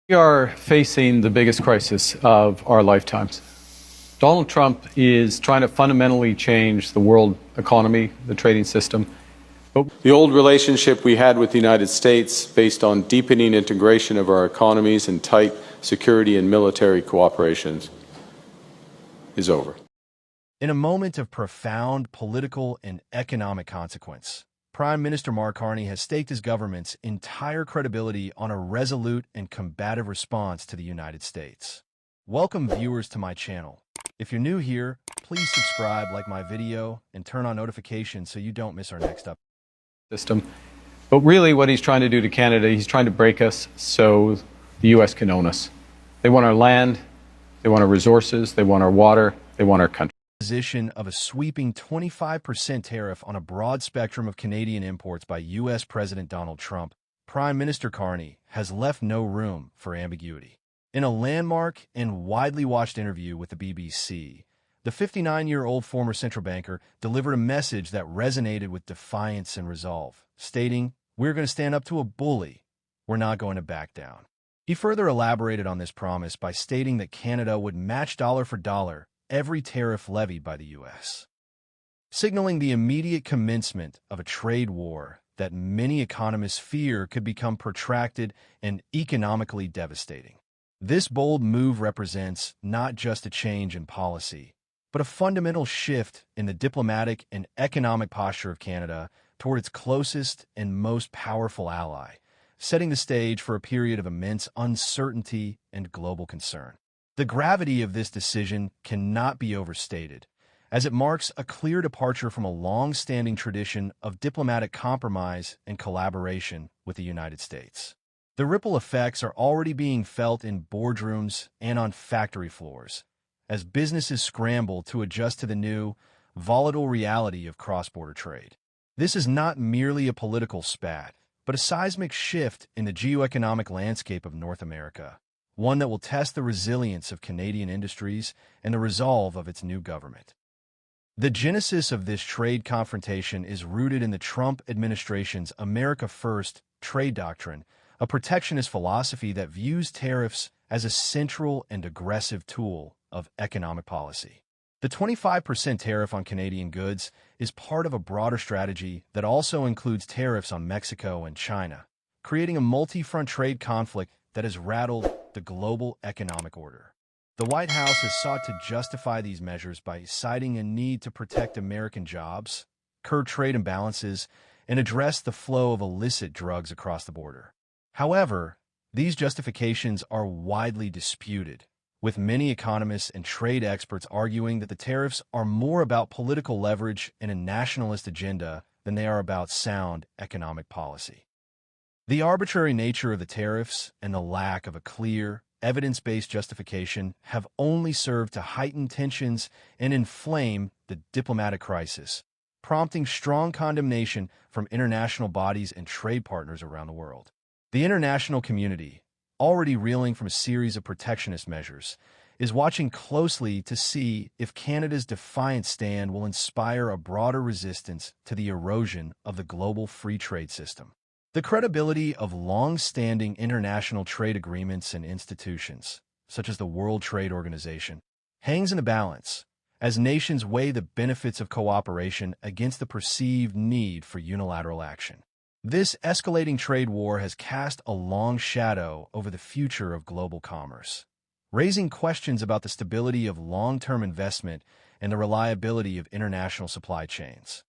We are facing the biggest crisis of our lifetimes. Donald Trump is trying to fundamentally change the world economy, the trading system. But the old relationship we had with the United States, based on deepening integration of our economies and tight security and military cooperation, is over. In a moment of profound political and economic consequence, Prime Minister Mark Carney has staked his government's entire credibility on a resolute and combative response to the United States. Welcome, viewers, to my channel. If you're new here, please subscribe, like my video, and turn on notifications so you don't miss our next system. But really what he's trying to do to Canada, he's trying to break us so the U.S. can own us. They want our land, they want our resources, they want our water, they want our country. Position of a sweeping 25% tariff on a broad spectrum of Canadian imports by U.S. President Donald Trump, Prime Minister Carney has left no room for ambiguity. In a landmark and widely watched interview with the BBC, the 59-year-old former central banker delivered a message that resonated with defiance and resolve, stating, "We're going to stand up to a bully. We're not going to back down." He further elaborated on this promise by stating that Canada would match dollar for dollar every tariff levied by the U.S., signaling the immediate commencement of a trade war that many economists fear could become protracted and economically devastating. This bold move represents not just a change in policy, but a fundamental shift in the diplomatic and economic posture of Canada toward its closest and most powerful ally, setting the stage for a period of immense uncertainty and global concern. The gravity of this decision cannot be overstated, as it marks a clear departure from a long-standing tradition of diplomatic compromise and collaboration with the United States. The ripple effects are already being felt in boardrooms and on factory floors, as businesses scramble to adjust to the new, volatile reality of cross-border trade. This is not merely a political spat, but a seismic shift in the geoeconomic landscape of North America, one that will test the resilience of Canadian industries and the resolve of its new government. The genesis of this trade confrontation is rooted in the Trump administration's America First trade doctrine, a protectionist philosophy that views tariffs as a central and aggressive tool of economic policy. The 25% tariff on Canadian goods is part of a broader strategy that also includes tariffs on Mexico and China, creating a multi-front trade conflict that has rattled the global economic order. The White House has sought to justify these measures by citing a need to protect American jobs, curb trade imbalances, and address the flow of illicit drugs across the border. However, these justifications are widely disputed, with many economists and trade experts arguing that the tariffs are more about political leverage and a nationalist agenda than they are about sound economic policy. The arbitrary nature of the tariffs and the lack of a clear, evidence-based justification have only served to heighten tensions and inflame the diplomatic crisis, prompting strong condemnation from international bodies and trade partners around the world. The international community, already reeling from a series of protectionist measures, is watching closely to see if Canada's defiant stand will inspire a broader resistance to the erosion of the global free trade system. The credibility of long-standing international trade agreements and institutions, such as the World Trade Organization, hangs in the balance as nations weigh the benefits of cooperation against the perceived need for unilateral action. This escalating trade war has cast a long shadow over the future of global commerce, raising questions about the stability of long-term investment and the reliability of international supply chains.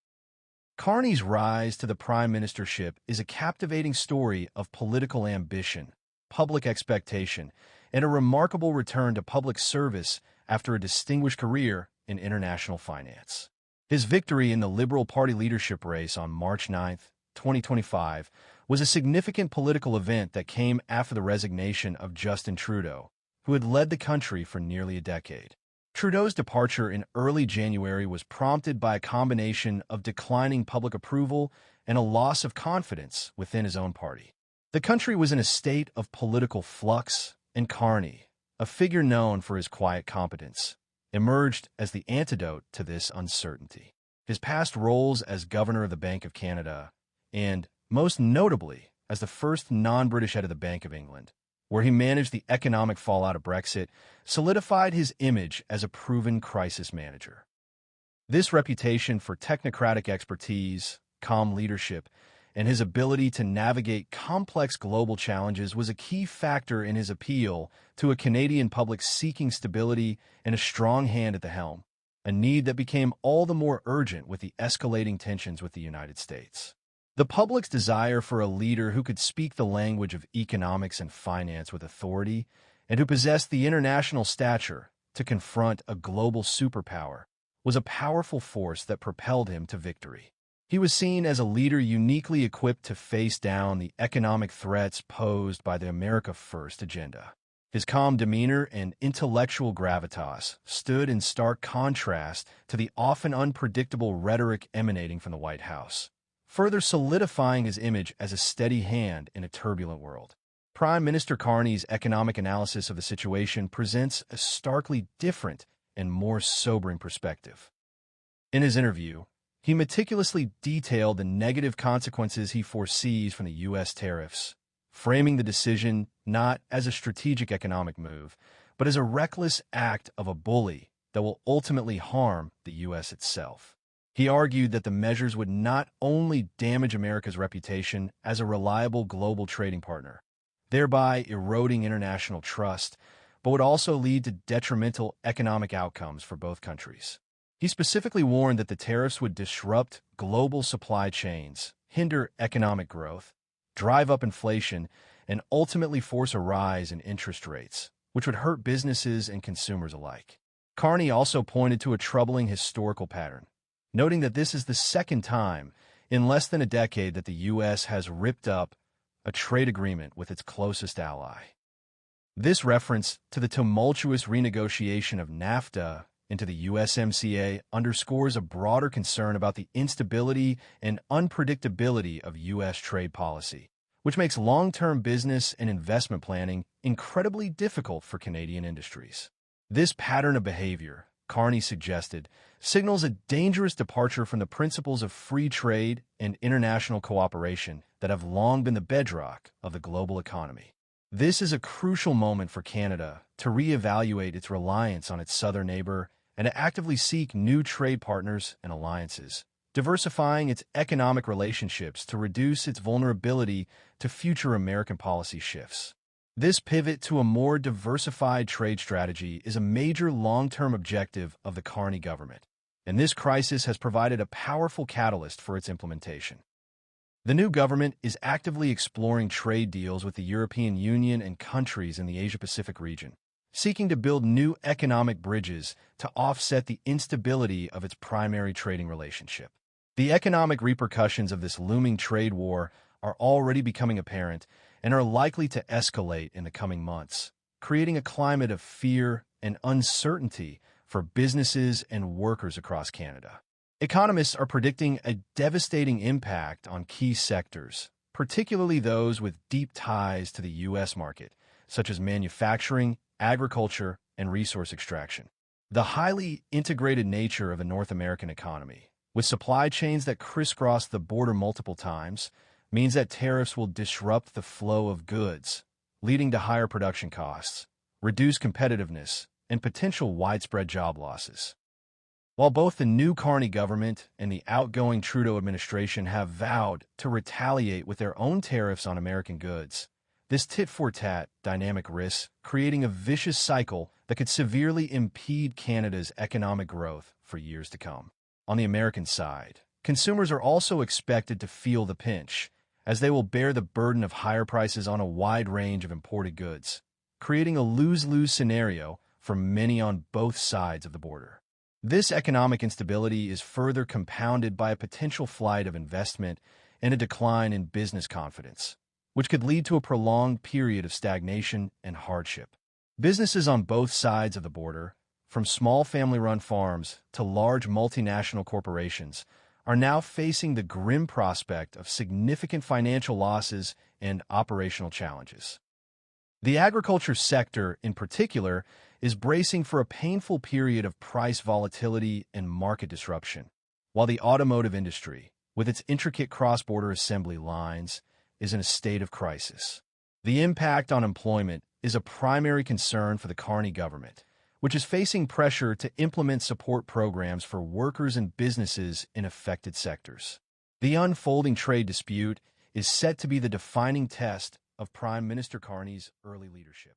Carney's rise to the prime ministership is a captivating story of political ambition, public expectation, and a remarkable return to public service after a distinguished career in international finance. His victory in the Liberal Party leadership race on March 9, 2025, was a significant political event that came after the resignation of Justin Trudeau, who had led the country for nearly a decade. Trudeau's departure in early January was prompted by a combination of declining public approval and a loss of confidence within his own party. The country was in a state of political flux, and Carney, a figure known for his quiet competence, emerged as the antidote to this uncertainty. His past roles as Governor of the Bank of Canada and, most notably, as the first non-British head of the Bank of England, where he managed the economic fallout of Brexit, solidified his image as a proven crisis manager. This reputation for technocratic expertise, calm leadership, and his ability to navigate complex global challenges was a key factor in his appeal to a Canadian public seeking stability and a strong hand at the helm, a need that became all the more urgent with the escalating tensions with the United States. The public's desire for a leader who could speak the language of economics and finance with authority and who possessed the international stature to confront a global superpower was a powerful force that propelled him to victory. He was seen as a leader uniquely equipped to face down the economic threats posed by the America First agenda. His calm demeanor and intellectual gravitas stood in stark contrast to the often unpredictable rhetoric emanating from the White House, further solidifying his image as a steady hand in a turbulent world. Prime Minister Carney's economic analysis of the situation presents a starkly different and more sobering perspective. In his interview, he meticulously detailed the negative consequences he foresees from the U.S. tariffs, framing the decision not as a strategic economic move, but as a reckless act of a bully that will ultimately harm the U.S. itself. He argued that the measures would not only damage America's reputation as a reliable global trading partner, thereby eroding international trust, but would also lead to detrimental economic outcomes for both countries. He specifically warned that the tariffs would disrupt global supply chains, hinder economic growth, drive up inflation, and ultimately force a rise in interest rates, which would hurt businesses and consumers alike. Carney also pointed to a troubling historical pattern, noting that this is the second time in less than a decade that the U.S. has ripped up a trade agreement with its closest ally. This reference to the tumultuous renegotiation of NAFTA into the USMCA underscores a broader concern about the instability and unpredictability of U.S. trade policy, which makes long-term business and investment planning incredibly difficult for Canadian industries. This pattern of behavior, Carney suggested, signals a dangerous departure from the principles of free trade and international cooperation that have long been the bedrock of the global economy. This is a crucial moment for Canada to reevaluate its reliance on its southern neighbor and to actively seek new trade partners and alliances, diversifying its economic relationships to reduce its vulnerability to future American policy shifts. This pivot to a more diversified trade strategy is a major long-term objective of the Carney government, and this crisis has provided a powerful catalyst for its implementation. The new government is actively exploring trade deals with the European Union and countries in the Asia-Pacific region, seeking to build new economic bridges to offset the instability of its primary trading relationship. The economic repercussions of this looming trade war are already becoming apparent and are likely to escalate in the coming months, creating a climate of fear and uncertainty for businesses and workers across Canada. Economists are predicting a devastating impact on key sectors, particularly those with deep ties to the U.S. market, such as manufacturing, agriculture, and resource extraction. The highly integrated nature of the North American economy, with supply chains that crisscross the border multiple times, means that tariffs will disrupt the flow of goods, leading to higher production costs, reduced competitiveness, and potential widespread job losses. While both the new Carney government and the outgoing Trudeau administration have vowed to retaliate with their own tariffs on American goods, this tit-for-tat dynamic risks creating a vicious cycle that could severely impede Canada's economic growth for years to come. On the American side, consumers are also expected to feel the pinch, as they will bear the burden of higher prices on a wide range of imported goods, creating a lose-lose scenario for many on both sides of the border. This economic instability is further compounded by a potential flight of investment and a decline in business confidence, which could lead to a prolonged period of stagnation and hardship. Businesses on both sides of the border, from small family-run farms to large multinational corporations, are now facing the grim prospect of significant financial losses and operational challenges. The agriculture sector, in particular, is bracing for a painful period of price volatility and market disruption, while the automotive industry, with its intricate cross-border assembly lines, is in a state of crisis. The impact on employment is a primary concern for the Carney government, which is facing pressure to implement support programs for workers and businesses in affected sectors. The unfolding trade dispute is set to be the defining test of Prime Minister Carney's early leadership.